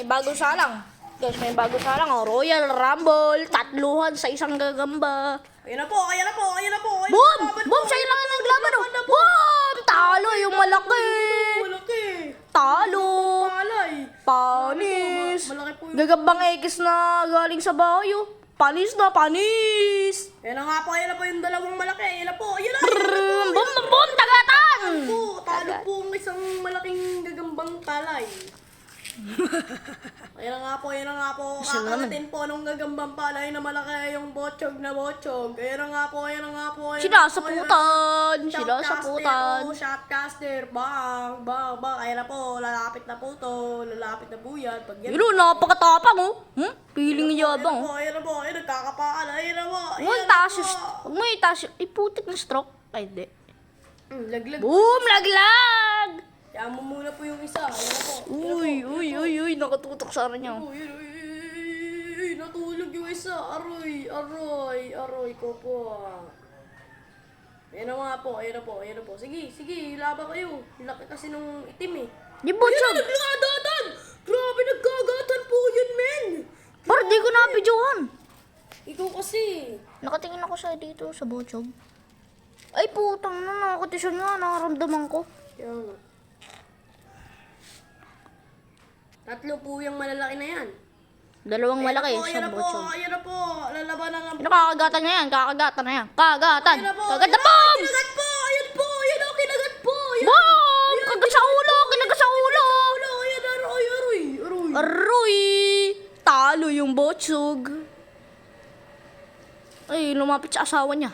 may bagong salang. Guys, may bagong salang. Oh. Royal Rumble. Tatluhan sa isang gagamba. Ayan na po, ayan na po, ayan na po. Boom! Boom! Sa'yo lang ang naglaban, oh. Boom! Talo yung malaki. Malaki. Talo. Palay. Panis. Malaki po yung... Gagambang X na galing sa bayo. Panis na, panis. Ayan na nga po, ayan na po yung dalawang malaki. Ayan na po, ayan na. Boom! Boom! Boom! Tagatan! Po, talo po ang isang malaking gagambang palay. Ayan na nga po, ayan na nga po. Kakalatin po nung gagambang palay na malaki yung botsog na botsog. Ayan na nga po, ayan na nga po. Sinasaputan. Sinasaputan. Oh, shotcaster. Bang, bang, bang. Ayan na po, lalapit na po to. Lalapit na po yan. Pag yan. Yun, napakatapang, oh. Piling yabang, oh. Ayan na po, ayan, nagkakapaan. Ayan na po. Huwag mo itaas yung... Huwag mo itaas yung... Iputik na stroke. Ay, di. Laglag. Boom! Laglag! Kaya mo muna po yung isa. Ayan na po. Uy. Nakatutok sa ano niya. Uy, natulog yung isa. Aroy ko po. Ayan na nga po, ayan na po, ayan na po. Sige, laban kayo. Laki kasi nung itim eh. Di ba, Chog? Nagkagatan! Grabe, nagkagatan po yun, men! Par, di ko na-videohan. Ikaw kasi. Nakatingin ako sa dito, sa Bochog. Ay, putang na, nakatisyon nga, nakaramdaman ko. Yan. Tatlo po yung malalaki na yan. Dalawang malaki, Ayan isang na po, Bochog. ayan na po. Lalabanan ng... Ano, kakagatan na yan, kakagatan na yan. Kagatan! Ayan na po, Kagatan, ayan na, boom! Kinagat po! Ayan po! Ayan o, kinagat po! Ayan! Boom! Kagat sa ulo! Kinagat sa ulo! Ulo! Ayan, aroy! Aroy! Talo yung Bochog. Ay, lumapit sa asawa niya.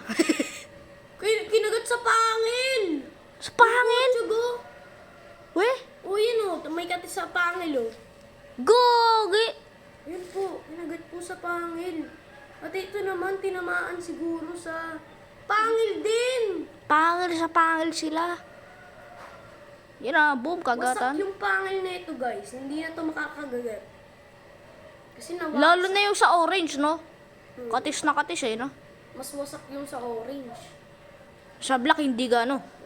Kinagat sa pangil! Sa pangil! Tsugo! Weh, O yun o, may katis sa pangil o. gogi! Ayan po, kinagat po sa pangil. At ito naman, tinamaan siguro sa pangil din. Pangil sa pangil sila. Yan na, boom, Wasak kagatan. yung pangil na ito guys, hindi na to makakagat. Kasi Lalo na yung sa orange, no? Katis na katis eh, no? mas wasak yung sa orange. Sa black, hindi gano.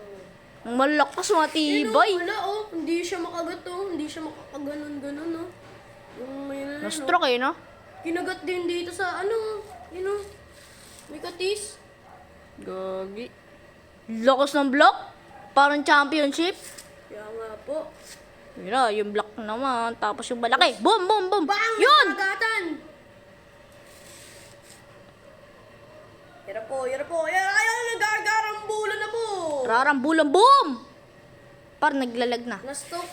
Ang malakas, matibay. Wala oh, hindi siya makagat oh, hindi siya makakaganon-ganon oh. Yung may ano, Na-stroke eh, no? kinagat din dito sa ano, yun oh. May katis. Gagi. Lakas ng block. Parang championship. Kaya nga po. Yun na, yung block naman. Tapos yung malaki. Boom, boom, boom. Bang! Yun! Nagkagatan! Yan na po. Ayan, nagagarambulan na po. Rarambulan, boom! Parang naglalag na. Na-stop